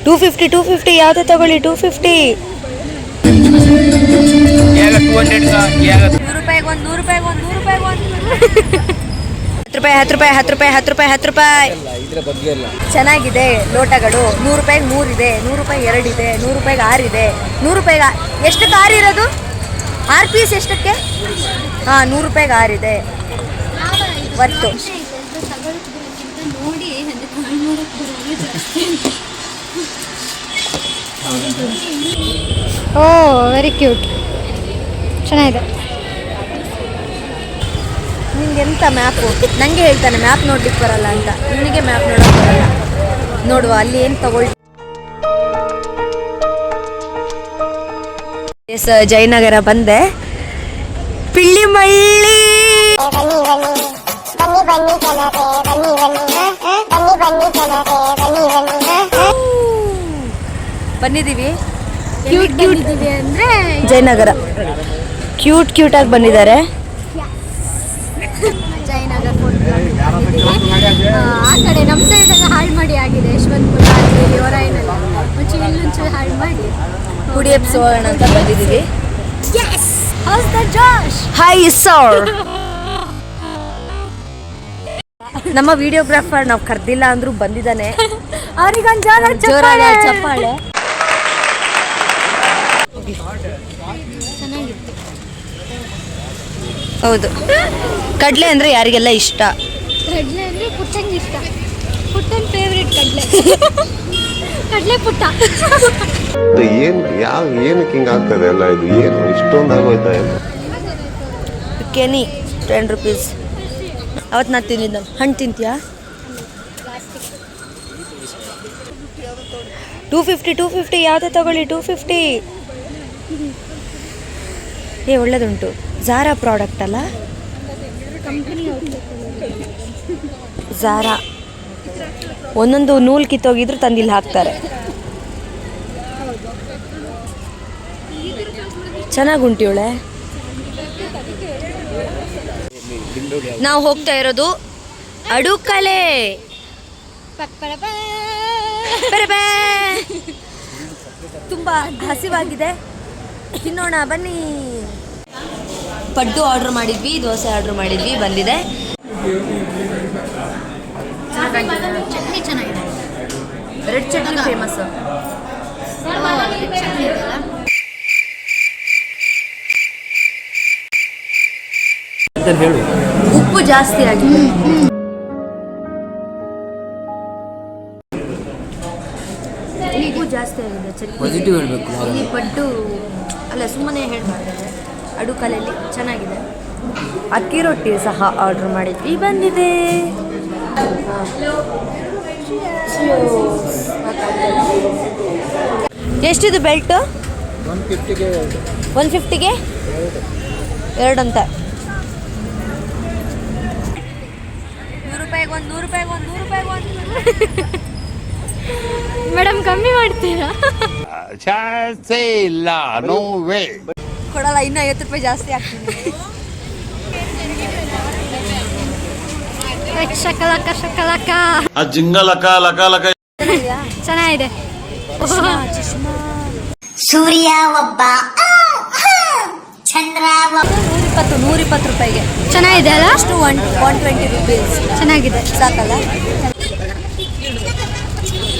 250 ಯಾವ್ದು ತಗೊಳ್ಳಿ 250. 100 ರೂಪಾಯಿಗೆ ಒಂದು 100 ರೂಪಾಯಿಗೆ ಒಂದು 100 ರೂಪಾಯಿಗೆ ಒಂದು 10 ರೂಪಾಯಿ. ಚೆನ್ನಾಗಿದೆ ಲೋಟಗಳು. 100 ರೂಪಾಯಿಗೆ 3 ಇದೆ, 100 ರೂಪಾಯಿಗೆ 2 ಇದೆ, 100 ರೂಪಾಯಿಗೆ 6 ಇದೆ. 100 ರೂಪಾಯಿಗೆ ಎಷ್ಟಕ್ಕೆ 6 ಇರೋದು? 6 ಪೀಸ್ ಎಷ್ಟಕ್ಕೆ? 100 ರೂಪಾಯಿಗೆ 6 ಇದೆ. ವರ್ತು. ವೆರಿ ಕ್ಯೂಟ್, ಚೆನ್ನಾಗಿದೆ. ನಿಂಗೆ ಎಂತ ಮ್ಯಾಪು? ನನಗೆ ಹೇಳ್ತಾನೆ ಮ್ಯಾಪ್ ನೋಡ್ಲಿಕ್ಕೆ ಬರಲ್ಲ ಅಂತ. ಇವನಿಗೆ ಮ್ಯಾಪ್ ನೋಡೋಕೆ ಬರಲ್ಲ. ನೋಡುವ ಅಲ್ಲಿ ಏನು ತಗೊಳ್ಳಿ. ಜಯನಗರ ಬಂದೆ. ಪಿಳ್ಳಿಮಳ್ಳಿ ಬಂದಿದ್ದೀವಿ. ಅಂದ್ರೆ ಜಯನಗರ ಕ್ಯೂಟ್ ಆಗಿ ಬಂದಿದ್ದಾರೆ. ಜಯನಗರ ಆ ಕಡೆ ನಮ್ಮ ಸೈಡ್ ಎಲ್ಲ ಹಾಳು ಮಾಡಿ ಆಗಿದೆ. ಯಶವಂತಪುರ ಆಗಲಿ ಹೊರೈನೆಲ್ಲ ಇಲ್ಲೊಂಚೂರು ಹಾಳು ಮಾಡಿ ಕುಡಿ ಎಪ್ಸೋಣ ಅಂತ ಬಂದಿದ್ದೀವಿ. Hi sir. ನಮ್ಮ ವಿಡಿಯೋಗ್ರಾಫರ್ ನಾವು ಕರ್ದಿಲ್ಲ ಅಂದ್ರೂ ಬಂದಿದ್ದಾನೆ. ಅವರಿಗೊಂದು ಜೋರಾದ ಚಪ್ಪಾಳೆ. ಹೌದು, ಕಡಲೆ ಅಂದ್ರೆ ಯಾರಿಗೆಲ್ಲ ಇಷ್ಟ? ಕಡಲೆ ಅಂದ್ರೆ ಪುಟ್ಟಂಗೆ ಇಷ್ಟ. ಪುಟ್ಟನ್ ಫೇವ್ರೇಟ್ ಕಡಲೆ ಪುಟ್ಟ. ಏನಕ್ಕೆ ಹಿಂಗೆ ಆಗ್ತದೆ ಎಲ್ಲ? ಇದು ಏನು ಇಷ್ಟೊಂದು ಆಗೋಯ್ತಾ? ಕೆನಿ 10 ರೂಪೀಸ್. ಅವತ್ತು ನಾನು ತಿಂದಿದ್ದ. ಹಣ್ಣು ತಿಂತೀಯಾ? 250 ಯಾವುದು ತಗೊಳ್ಳಿ 250. ಒಳ್ಳೇದುಂಟು. ಝಾರಾ ಪ್ರಾಡಕ್ಟ್ ಅಲ್ಲ? ಝಾರಾ ಒಂದೊಂದು ನೂಲು ಕಿತ್ತೋಗಿದ್ರು ತಂದಿಲ್ಲಿ ಹಾಕ್ತಾರೆ. ಚೆನ್ನಾಗುಂಟು ಇವಳೆ. ನಾವು ಹೋಗ್ತಾ ಇರೋದು ಅಡುಕಲೆ. ತುಂಬಾ ಹಸಿವಾಗಿದೆ, ತಿನ್ನೋಣ ಬನ್ನಿ. ಪಡ್ಡು ಆರ್ಡರ್ ಮಾಡಿದ್ವಿ, ದೋಸೆ ಆರ್ಡರ್ ಮಾಡಿದ್ವಿ, ಬಂದಿದೆ. ಚಟ್ನಿ ಚೆನ್ನಾಗಿದೆ. Red chutney famous. ಉಪ್ಪು ಜಾಸ್ತಿ ಆಗಿದೆ. ಉಪ್ಪು ಜಾಸ್ತಿ ಆಗಿದೆ. ಚಟ್ನಿ ಪಡ್ಡು ಅಲ್ಲ, ಸುಮ್ಮನೆ ಹೇಳ್ಬಾರ್ದು. ಅಡುಕಲೆಯಲ್ಲಿ ಚೆನ್ನಾಗಿದೆ. ಅಕ್ಕಿ ರೊಟ್ಟಿ ಸಹ ಆರ್ಡರ್ ಮಾಡಿದ್ವಿ, ಬಂದಿದೆ. ಎಷ್ಟಿದು ಬೆಲ್ಟ್? 150ಗೆ 2 ಅಂತ. 100 ರೂಪಾಯಿಗೆ ಒಂದು 100 ರೂಪಾಯಿಗೆ ಒಂದು 100 ರೂಪಾಯಿಗೆ ಒಂದು. ಮೇಡಮ್ ಕಮ್ಮಿ ಮಾಡ್ತೀರಾ? ಚಾನ್ಸೇ ಇಲ್ಲ, ನೋ ವೇ. ಕೊಡಲ್ಲ, ಇನ್ನು 50 ರೂಪಾಯಿ ಜಾಸ್ತಿ ಆಗ್ತಿದೆ. ಶಕಲಕ ಶಕಲಕ. ಜಿಂಗಲಕ ಲಕ ಲಕ. ಚೆನ್ನಾಗಿದೆ. ಸೂರ್ಯ ಒಬ್ಬ, ಚಂದ್ರ ಒಬ್ಬ. 120 ರೂಪಾಯಿಗೆ ಚೆನ್ನಾಗಿದೆ ಅಲ್ಲ? ಅಷ್ಟು 120 ರೂಪೀಸ್. ಚೆನ್ನಾಗಿದೆ. ಸಾಕಲ್ಲ?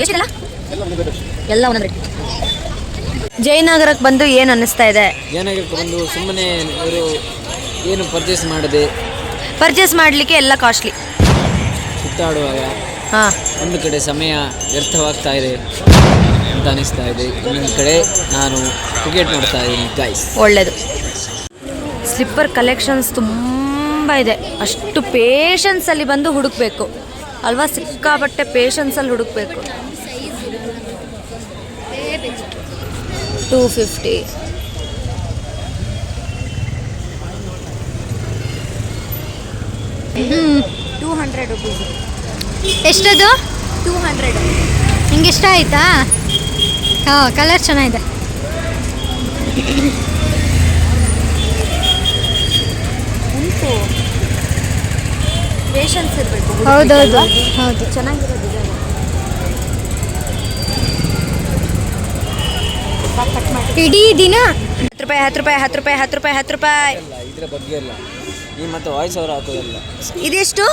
ಎಷ್ಟಿಲ್ಲ? ಎಲ್ಲ ಒಂದೊಂದು. ಜಯನಗರಕ್ಕೆ ಬಂದು ಏನು ಅನ್ನಿಸ್ತಾ ಇದೆ? ಜಯನಗರಕ್ಕೆ ಬಂದು ಸುಮ್ಮನೆ ಅವರು ಏನು ಪರ್ಚೇಸ್ ಮಾಡಲಿಕ್ಕೆ ಎಲ್ಲ ಕಾಸ್ಟ್ಲಿ. ಸುತ್ತಾಡುವಾಗ ಒಂದು ಕಡೆ ಸಮಯ ವ್ಯರ್ಥವಾಗ್ತಾ ಇದೆ ಅಂತ ಅನಿಸ್ತಾ ಇದೆ, ಇನ್ನೊಂದು ಕಡೆ ನಾನು ಕ್ರಿಕೆಟ್ ನೋಡ್ತಾ ಇದ್ದೀನಿ ಗೈಸ್. ಒಳ್ಳೆಯದು. ಸ್ಲಿಪ್ಪರ್ ಕಲೆಕ್ಷನ್ಸ್ ತುಂಬ ಇದೆ. ಅಷ್ಟು ಪೇಷನ್ಸಲ್ಲಿ ಬಂದು ಹುಡುಕಬೇಕು ಅಲ್ವಾ? ಸಿಕ್ಕಾಪಟ್ಟೆ ಪೇಷನ್ಸಲ್ಲಿ ಹುಡುಕಬೇಕು. 250. ₹200. ಎಷ್ಟದು? 200. ನಿಂಗೆ ಇಷ್ಟ ಆಯ್ತಾ? ಕಲರ್ ಚೆನ್ನಾಗಿದೆ. ಉಂಟು, ಪೇಷನ್ಸ್ ಇರಬೇಕು. ಹೌದೌದು, ಹೌದು. ಚೆನ್ನಾಗಿರೋ ಡಿಸೈನ್. ಇಡೀ ದಿನ 10 ರೂಪಾಯಿ 10 ರೂಪಾಯಿ 10 ರೂಪಾಯಿ 10 ರೂಪಾಯಿ 10 ರೂಪಾಯಿ. ಇಲ್ಲ ಇದ್ರ ಬಗ್ಗೆ ಇಲ್ಲ. ಈ ಮತ್ತೆ ವಾಯ್ಸ್ ಓವರ್ ಹಾಕೋದಲ್ಲ. ಇದೆಷ್ಟು?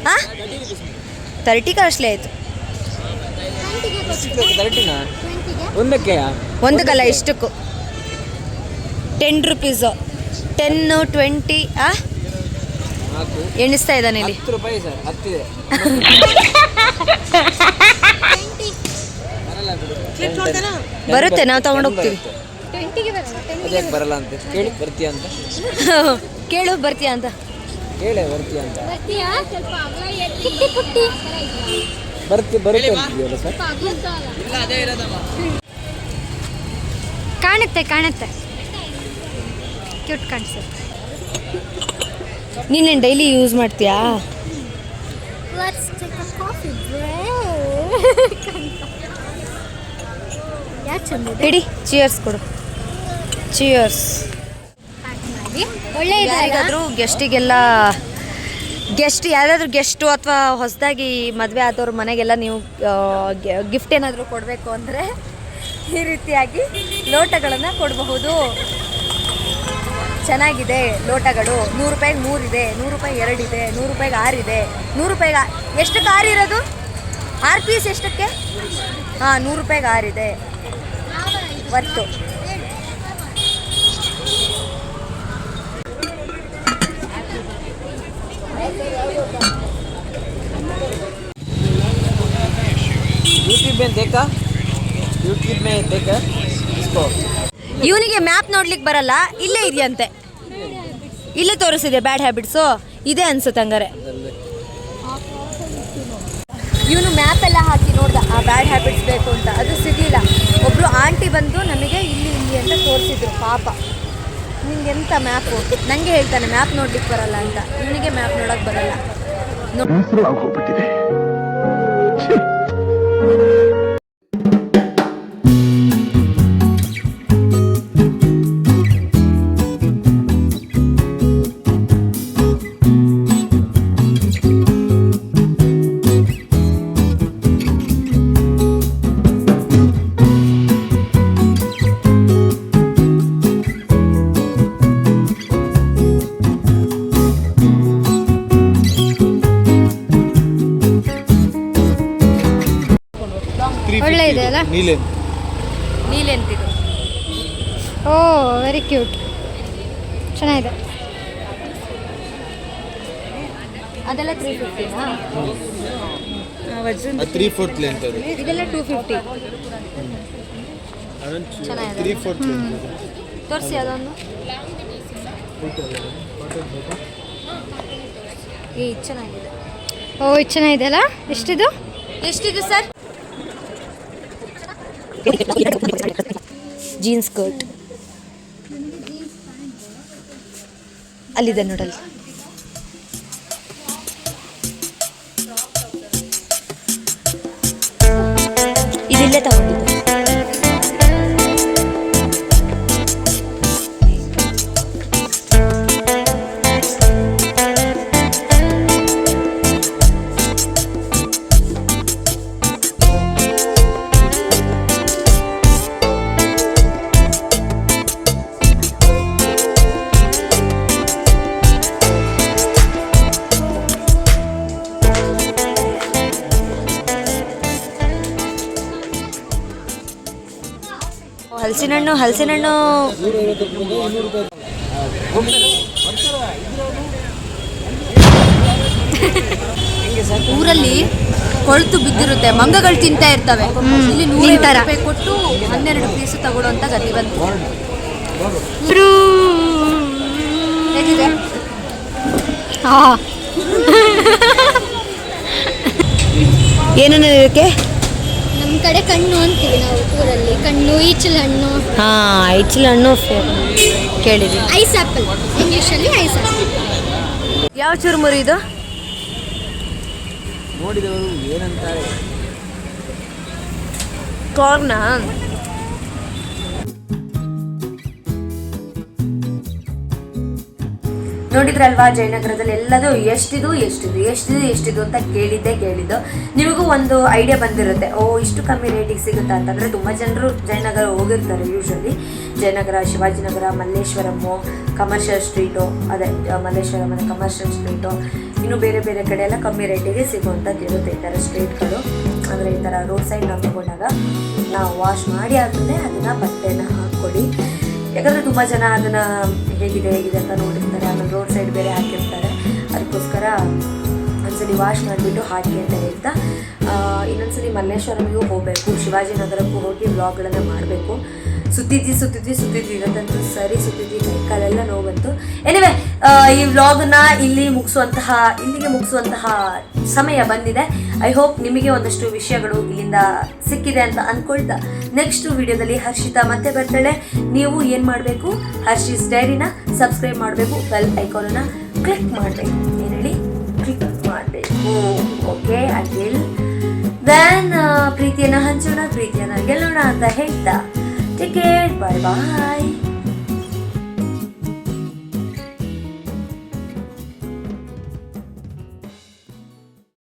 ಹಾಂ 30 ಕಾಸ್ಟ್ಲಿ ಆಯಿತು. 30ನಾ ಒಂದಕ್ಕೆ? ಒಂದಕ್ಕಲ್ಲ ಇಷ್ಟಕ್ಕೂ 10 ರುಪೀಸು 10 20 ನಾಲ್ಕು ಎಣಿಸ್ತಾ ಇದ್ದಾನೆ ಇಲ್ಲಿ. 10 ರೂಪಾಯಿ ಸರ್ ಹತ್ತಿದೆ. ಬರುತ್ತೆ, ನಾವು ತಗೊಂಡು ಹೋಗ್ತೀವಿ. 20ಗೆ ಬರಲ್ಲ, 10ಗೆ ಅದ್ಯಾಕೆ ಬರಲ್ಲ ಅಂತ ಕೇಳಿ ಬರ್ತೀಯ ಅಂತ ಕೇಳು ಬರ್ತೀಯಾ ಅಂತ. ಕೇಳೆ ಬರ್ತೀಯ ಅಂತ. ಬರ್ತೀಯಾ? ಕಿಟ್ಟಿ ಪುಟ್ಟಿ ಬರುತ್ತೆ ಅಂತಿದೆಯಲ್ಲ ಸರ್. ಕಾಣುತ್ತೆ ಕ್ಯೂಟ್ ಕಾಣಿಸುತ್ತೆ. ನೀನೇನು ಡೈಲಿ ಯೂಸ್ ಮಾಡ್ತೀಯಾ? ಲೆಟ್ಸ್ ಟೇಕ್ ಅ ಕಾಫಿ ಯಾ ಚಂದ ಇಡಿ ಚಿಯರ್ಸ್ ಕೊಡು. ಚಿಯರ್ಸ್. ಒಳ್ಳೆ ಇದೆ. ಯಾರಿಗಾದರೂ ಗೆಸ್ಟಿಗೆಲ್ಲ ಯಾರಾದರೂ ಗೆಸ್ಟು ಅಥವಾ ಹೊಸದಾಗಿ ಮದುವೆ ಆದವ್ರ ಮನೆಗೆಲ್ಲ ನೀವು ಗಿಫ್ಟ್ ಏನಾದರೂ ಕೊಡಬೇಕು ಅಂದರೆ ಈ ರೀತಿಯಾಗಿ ಲೋಟಗಳನ್ನು ಕೊಡಬಹುದು. ಚೆನ್ನಾಗಿದೆ ಲೋಟಗಳು. 100 ರೂಪಾಯಿಗೆ 3 ಇದೆ, 100 ರೂಪಾಯಿ 2 ಇದೆ, 100 ರೂಪಾಯಿಗೆ 6 ಇದೆ. 100 ರೂಪಾಯಿಗೆ ಎಷ್ಟಕ್ಕೆ 6 ಇರೋದು? 6 ಪೀಸ್ ಎಷ್ಟಕ್ಕೆ? ಹಾಂ 100 ರೂಪಾಯಿಗೆ 6 ಇದೆ. ಒತ್ತು ಯೂಟ್ಯೂಬ್ ಮೇ देखा इसको. ಇವನಿಗೆ ಮ್ಯಾಪ್ ನೋಡ್ಲಿಕ್ಕೆ ಬರಲ್ಲ, ಇಲ್ಲೇ ಇದೆಯಂತೆ, ಇಲ್ಲೇ ತೋರಿಸಿದೆ ಬ್ಯಾಡ್ ಹ್ಯಾಬಿಟ್ಸು ಇದೆ ಅನ್ಸುತ್ತೆ. ಹಂಗಾರೆ ಇವನು ಮ್ಯಾಪ್ ಎಲ್ಲ ಹಾಕಿ ನೋಡ್ದ ಆ ಬ್ಯಾಡ್ ಹ್ಯಾಬಿಟ್ಸ್ ಬೇಕು ಅಂತ, ಅದು ಸಿಗಲಿಲ್ಲ. ಒಬ್ಬರು ಆಂಟಿ ಬಂದು ನಮಗೆ ಇಲ್ಲಿ ಅಂತ ತೋರಿಸಿದ್ರು. ಪಾಪ ನಿಂಗೆಂತ ಮ್ಯಾಪು? ನನಗೆ ಹೇಳ್ತಾನೆ ಮ್ಯಾಪ್ ನೋಡ್ಲಿಕ್ಕೆ ಬರಲ್ಲ ಅಂತ. ಇವನಿಗೆ ಮ್ಯಾಪ್ ನೋಡೋಕೆ ಬರಲ್ಲ. ಒಳ್ಳೆ ಇದೆ ಅಲ್ಲ? ನೀಲೆಂತಿದು. ಓ ವೆರಿ ಕ್ಯೂಟ್, ಚೆನ್ನಾಗಿದೆ. ಅದೆಲ್ಲ 350ನಾ? 3/4 ಲೆಂತ್ ಅದು. ಇದೆಲ್ಲ 250. ಚೆನ್ನಾಗಿದೆ. 3/4 ಲೆಂತ್. ತೋರಿಸಿ ಅದೊಂದು. ಚೆನ್ನಾಗಿದೆ. ಓ ಇದು ಚೆನ್ನಾಗಿದೆ ಅಲ್ಲ? ಎಷ್ಟಿದು? ಎಷ್ಟಿದೆ ಸರ್? ಜೀನ್ಸ್ ಸ್ಕರ್ಟ್ ಅಲ್ಲಿದೆ ನೋಡಲ್ಲಿ. ಇದಿಲ್ಲೇ ತಗೊಂಡಿದ್ದು. ಹಲಸಿನಣ್ಣು ಊರಲ್ಲಿ ಕೊಳ್ತು ಬಿದ್ದಿರುತ್ತೆ, ಮಂಗಗಳು ತಿಂತಾ ಇರ್ತವೆ. ಇಲ್ಲಿ 100 ರೂಪಾಯಿ ಕೊಟ್ಟು 12 ಪೀಸು ತಗೊಳ್ಳೋ ಅಂತ ಗತಿ ಬಂತು. ಹೇಗಿದೆ? ಏನೇನು ಇದಕ್ಕೆ? ನಮ್ಮ ಕಡೆ ಕಣ್ಣು ಅಂತೀವಿ ನಾವು ಊರಲ್ಲಿ. ಕಣ್ಣು, ಈಚಲು ಹಣ್ಣು. ಹಾಂ ಈಚಲು ಹಣ್ಣು ಕೇಳಿದ್ವಿ. ಐಸ್ ಆ್ಯಪಲ್, ಇಂಗ್ಲೀಷಲ್ಲಿ ಐಸ್ ಆ್ಯಪಲ್. ಯಾವ ಚುರುಮುರಿ ಇದು? ನೋಡಿದವರು ಏನಂತಾರೆ? ಕಾರ್ನಾ? ನೋಡಿದ್ರಲ್ವಾ ಜಯನಗರದಲ್ಲಿ ಎಲ್ಲದೂ ಎಷ್ಟಿದು ಅಂತ ಕೇಳಿದ್ದು. ನಿಮಗೂ ಒಂದು ಐಡಿಯಾ ಬಂದಿರುತ್ತೆ, ಓ ಇಷ್ಟು ಕಮ್ಮಿ ರೇಟಿಗೆ ಸಿಗುತ್ತಾ ಅಂತಂದರೆ. ತುಂಬ ಜನರು ಜಯನಗರ ಹೋಗಿರ್ತಾರೆ usually. Jayanagar, Shivajinagar, Malleshwaram, commercial street, ಅದೇ ಮಲ್ಲೇಶ್ವರಂ ಅಂದರೆ ಕಮರ್ಷಿಯಲ್ ಸ್ಟ್ರೀಟು, ಇನ್ನು ಬೇರೆ ಬೇರೆ ಕಡೆ ಎಲ್ಲ ಕಮ್ಮಿ ರೇಟಿಗೆ ಸಿಗುವಂಥದ್ದು ಇರುತ್ತೆ ಈ ಥರ ಸ್ಟ್ರೀಟ್ಗಳು. ಅಂದರೆ ಈ ಥರ ರೋಡ್ ಸೈಡ್ ನಾವು ತಗೊಂಡಾಗ ನಾವು ವಾಶ್ ಮಾಡಿ ಆದಮೇಲೆ ಅದನ್ನು ಬಟ್ಟೆನ ಹಾಕ್ಕೊಳ್ಳಿ. ಯಾಕಂದರೆ ತುಂಬ ಜನ ಅದನ್ನು ಹೇಗಿದೆ ಅಂತ ನೋಡಿರ್ತಾರೆ, ಆಮೇಲೆ ರೋಡ್ ಸೈಡ್ ಬೇರೆ ಹಾಕಿರ್ತಾರೆ. ಅದಕ್ಕೋಸ್ಕರ ಒಂದ್ಸಲಿ ವಾಶ್ ಮಾಡಿಬಿಟ್ಟು ಹಾಕಿ ಅಂತ ಹೇಳ್ತಾ, ಇನ್ನೊಂದ್ಸಲಿ ಮಲ್ಲೇಶ್ವರಮಿಗೂ ಹೋಗಬೇಕು, ಶಿವಾಜಿನಗರಕ್ಕೂ ಹೋಗಿ ವ್ಲಾಗ್ಗಳನ್ನು ಮಾಡಬೇಕು. ಸುತ್ತಿದ್ವಿ ಇವತ್ತಂತೂ ಸರಿ ಸುತ್ತಿದ್ವಿ, ಕೈಕಾಲೆಲ್ಲ ನೋವು ಬಂತು. ಎನಿವೆ ಈ ವ್ಲಾಗ್ನ ಇಲ್ಲಿಗೆ ಮುಗಿಸುವಂತಹ ಸಮಯ ಬಂದಿದೆ. ಐ ಹೋಪ್ ನಿಮಗೆ ಒಂದಷ್ಟು ವಿಷಯಗಳು ಇಲ್ಲಿಂದ ಸಿಕ್ಕಿದೆ ಅಂತ ಅಂದ್ಕೊಳ್ತಾ, ನೆಕ್ಸ್ಟ್ ವಿಡಿಯೋದಲ್ಲಿ ಹರ್ಷಿತಾ ಮತ್ತೆ ಬರ್ತಾಳೆ. ನೀವು ಏನು ಮಾಡಬೇಕು, ಹರ್ಷಿಸ್ ಡೈರಿನ ಸಬ್ಸ್ಕ್ರೈಬ್ ಮಾಡಬೇಕು, ಬೆಲ್ ಐಕಾನನ್ನು ಕ್ಲಿಕ್ ಮಾಡಬೇಕು. ಏನು ಹೇಳಿ, ಕ್ಲಿಕ್ ಮಾಡಬೇಕು. ಓಕೆ, ಅಂಟಿಲ್ ದೆನ್ ಪ್ರೀತಿಯನ್ನು ಹಂಚೋಣ, ಪ್ರೀತಿಯನ್ನು ಗೆಲ್ಲೋಣ ಅಂತ ಹೇಳ್ತಾ ಟೇಕ್ ಕೇರ್, ಬಾಯ್ ಬಾಯ್.